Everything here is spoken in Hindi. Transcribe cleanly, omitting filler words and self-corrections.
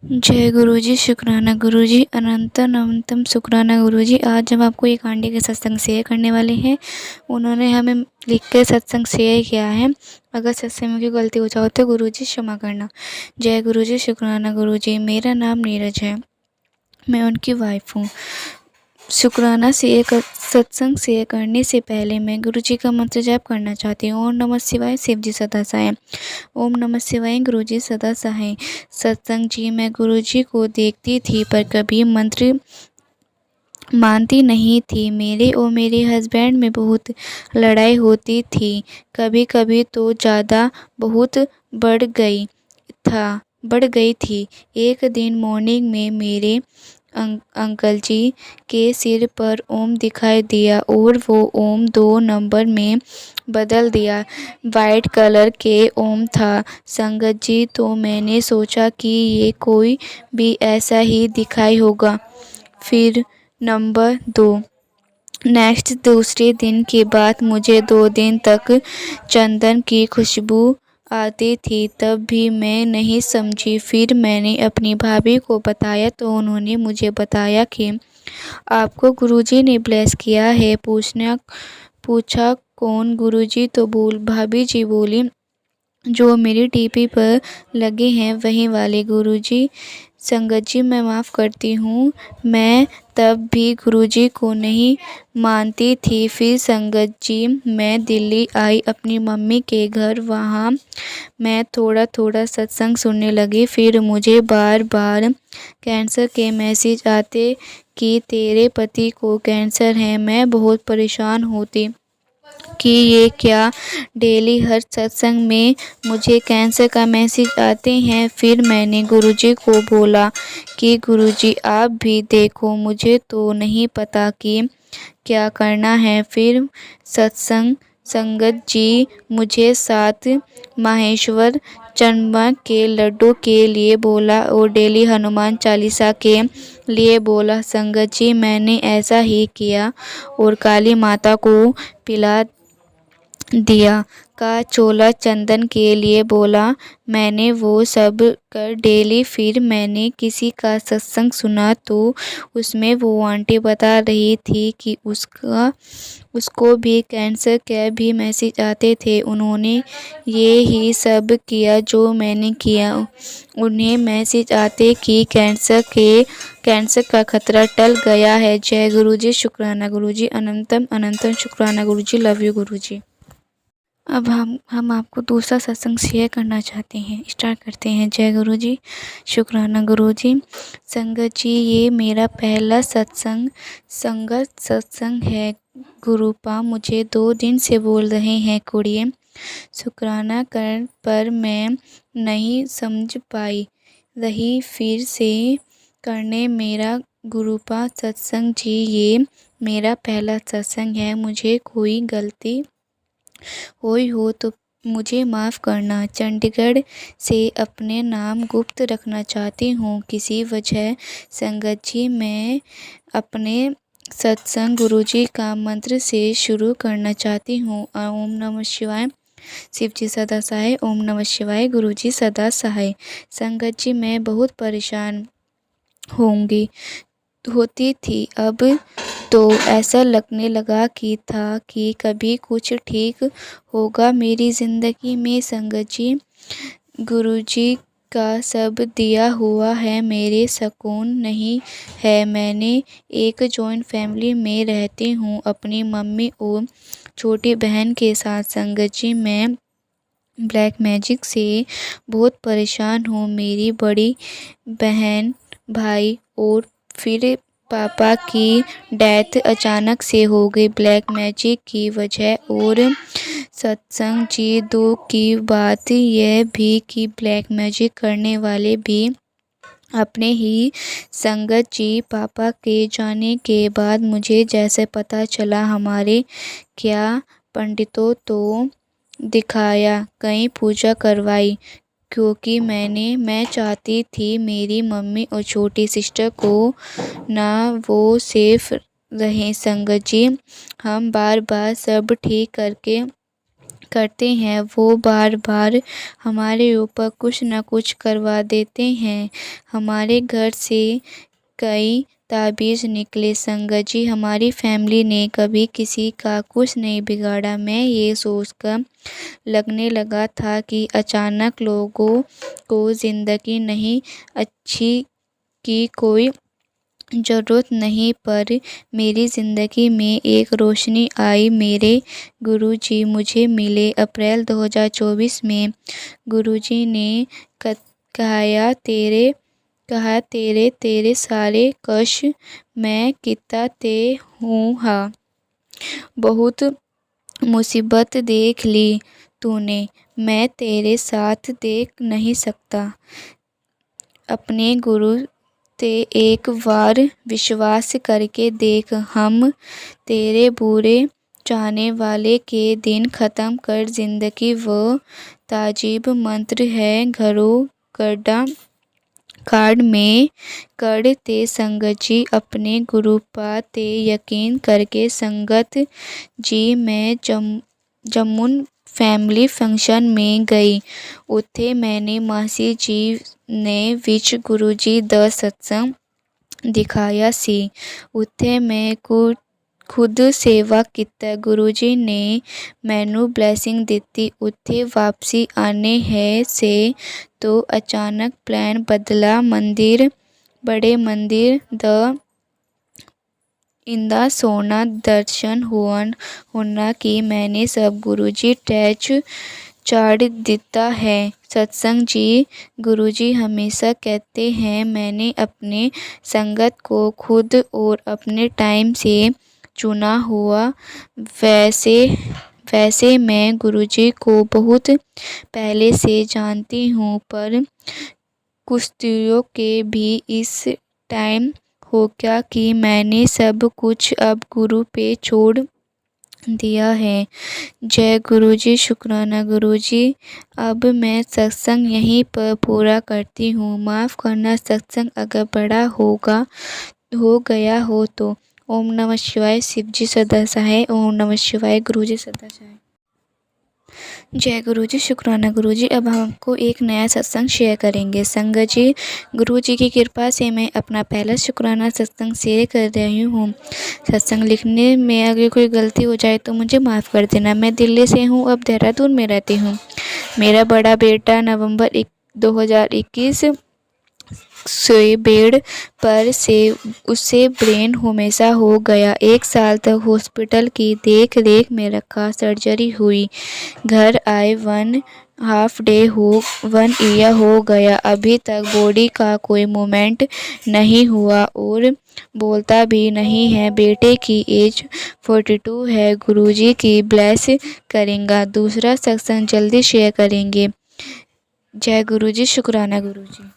जय गुरुजी, शुक्राना गुरुजी, अनंतम अनंतम शुक्राना गुरुजी। आज हम आपको एक आंटी के सत्संग शेयर करने वाले हैं। उन्होंने हमें लिख कर सत्संग शेयर किया है। अगर सत्संग में कोई गलती हो जाए तो गुरुजी क्षमा करना। जय गुरुजी, शुक्राना गुरुजी। मेरा नाम नीरज है, मैं उनकी वाइफ हूँ। शुक्राना सत्संग शेयर करने से पहले मैं गुरुजी का मंत्र जाप करना चाहती हूँ। ओम नमः शिवाय, शिव जी सदा सहाय। ओम नमः शिवाय, गुरुजी सदा सहाय। सत्संग जी, मैं गुरुजी को देखती थी पर कभी मंत्र मानती नहीं थी। मेरे और मेरे हस्बैंड में बहुत लड़ाई होती थी, कभी कभी तो ज़्यादा बहुत बढ़ गई थी। एक दिन मॉर्निंग में मेरे अंकल जी के सिर पर ओम दिखाई दिया और वो ओम 2 नंबर में बदल दिया। वाइट कलर के ओम था संगत जी, तो मैंने सोचा कि ये कोई भी ऐसा ही दिखाई होगा। फिर नंबर 2 नेक्स्ट दूसरे दिन के बाद मुझे 2 दिन तक चंदन की खुशबू आती थी, तब भी मैं नहीं समझी। फिर मैंने अपनी भाभी को बताया तो उन्होंने मुझे बताया कि आपको गुरुजी ने ब्लेस किया है। पूछा कौन गुरुजी, तो भाभी जी बोली जो मेरी टीपी पर लगे हैं वही वाले गुरुजी। संगत जी, मैं माफ़ करती हूँ, मैं तब भी गुरुजी को नहीं मानती थी। फिर संगत जी, मैं दिल्ली आई अपनी मम्मी के घर। वहाँ मैं थोड़ा थोड़ा सत्संग सुनने लगी। फिर मुझे बार बार कैंसर के मैसेज आते कि तेरे पति को कैंसर है। मैं बहुत परेशान होती कि ये क्या डेली हर सत्संग में मुझे कैंसर का मैसेज आते हैं। फिर मैंने गुरुजी को बोला कि गुरुजी आप भी देखो, मुझे तो नहीं पता कि क्या करना है। फिर संगत जी मुझे 7 माहेश्वर चंद्रमा के लड्डू के लिए बोला और डेली हनुमान चालीसा के लिए बोला। संगत जी, मैंने ऐसा ही किया और काली माता को पिला दिया। का चोला चंदन के लिए बोला। मैंने वो सब कर डेली। फिर मैंने किसी का सत्संग सुना तो उसमें वो आंटी बता रही थी कि उसको भी कैंसर के भी मैसेज आते थे। उन्होंने ये ही सब किया जो मैंने किया। उन्हें मैसेज आते कि कैंसर का खतरा टल गया है। जय गुरुजी, शुक्राना गुरुजी, अनंतम अनंतम शुक्राना गुरुजी। लव यू गुरुजी। अब हम आपको दूसरा सत्संग शेयर करना चाहते हैं। स्टार्ट करते हैं। जय गुरुजी, शुक्राना गुरुजी। संगत जी, ये मेरा पहला संगत सत्संग है। गुरुपा मुझे 2 दिन से बोल रहे हैं कुड़िए शुक्राना कर, पर मैं नहीं समझ पाई रही। फिर से करने मेरा गुरुपा सत्संग जी, ये मेरा पहला सत्संग है। मुझे कोई गलती हुई हो तो मुझे माफ़ करना। चंडीगढ़ से अपने नाम गुप्त रखना चाहती हूँ किसी वजह। संगत जी, मैं अपने सत्संग गुरुजी का मंत्र से शुरू करना चाहती हूँ। ओम नमः शिवाय, शिव जी सदा सहाय। ओम नमः शिवाय, गुरुजी सदा सहाय। संगत जी, मैं बहुत परेशान होती थी। अब तो ऐसा लगने लगा कि कभी कुछ ठीक होगा मेरी ज़िंदगी में। संगत जी, गुरुजी का सब दिया हुआ है, मेरे सुकून नहीं है। मैंने एक जॉइंट फैमिली में रहती हूँ अपनी मम्मी और छोटी बहन के साथ। संगत जी, मैं ब्लैक मैजिक से बहुत परेशान हूँ। मेरी बड़ी बहन, भाई और फिर पापा की डेथ अचानक से हो गई ब्लैक मैजिक की वजह। और सत्संग जी, दुख की बात यह भी कि ब्लैक मैजिक करने वाले भी अपने ही। संगत जी, पापा के जाने के बाद मुझे जैसे पता चला, हमारे क्या पंडितों तो दिखाया, कहीं पूजा करवाई, क्योंकि मैं चाहती थी मेरी मम्मी और छोटी सिस्टर को ना वो सेफ रहें। संगत जी, हम बार बार सब ठीक करते हैं वो बार बार हमारे ऊपर कुछ न कुछ करवा देते हैं। हमारे घर से कई ताबीज़ निकले संगत जी, हमारी फैमिली ने कभी किसी का कुछ नहीं बिगाड़ा। मैं ये सोचकर लगने लगा था कि अचानक लोगों को ज़िंदगी नहीं अच्छी की कोई ज़रूरत नहीं, पर मेरी ज़िंदगी में एक रोशनी आई। मेरे गुरुजी मुझे मिले अप्रैल 2024 में। गुरुजी ने कहा तेरे तेरे सारे कष्ट मैं किता ते हूँ। हाँ, बहुत मुसीबत देख ली तूने, मैं तेरे साथ देख नहीं सकता। अपने गुरु ते एक बार विश्वास करके देख, हम तेरे बुरे चाहने वाले के दिन ख़त्म कर जिंदगी वो ताजीब मंत्र है घरों गड्ढा कार्ड में कर ते संगत जी अपने गुरु पा ते यकीन करके संगत जी मैं जमुन फैमिली फंक्शन में गई। उत्थे मैंने मासी जी ने विच गुरु जी दा सत्संग दिखाया सी। उत्थे मैं खुद सेवा किता। गुरु जी ने मैनू ब्लैसिंग दिती। उत्थे वापसी आने है से तो अचानक प्लान बदला। बड़े मंदिर दा इंदा सोना दर्शन होना कि मैंने सब गुरुजी टैच चाड़ दिता है। सत्संग जी गुरुजी हमेशा कहते हैं मैंने अपने संगत को खुद और अपने टाइम से चुना हुआ। वैसे मैं गुरुजी को बहुत पहले से जानती हूँ, पर कुश्तियों के भी इस टाइम हो गया कि मैंने सब कुछ अब गुरु पे छोड़ दिया है। जय गुरुजी, शुक्राना गुरुजी। अब मैं सत्संग यहीं पर पूरा करती हूँ। माफ़ करना सत्संग अगर बड़ा हो गया हो तो। ओम नमः शिवाय। शिव जी सदा सहाय। ओम नमः शिवाय। गुरुजी सदा सहाय। जय गुरुजी, शुक्राना गुरुजी। अब हम आपको एक नया सत्संग शेयर करेंगे। संगत जी, गुरुजी की कृपा से मैं अपना पहला शुक्राना सत्संग शेयर कर रही हूँ। सत्संग लिखने में अगर कोई गलती हो जाए तो मुझे माफ़ कर देना। मैं दिल्ली से हूँ, अब देहरादून में रहती हूँ। मेरा बड़ा बेटा नवंबर 2021 से बेड पर से उसे ब्रेन हमेशा हो गया। 1 साल तक हॉस्पिटल की देख रेख में रखा। सर्जरी हुई। घर आए 1 ईयर हो गया। अभी तक बॉडी का कोई मूवमेंट नहीं हुआ और बोलता भी नहीं है। बेटे की एज 42 है। गुरुजी की ब्लेस करेंगे। दूसरा सत्संग जल्दी शेयर करेंगे। जय गुरुजी, शुक्राना गुरुजी।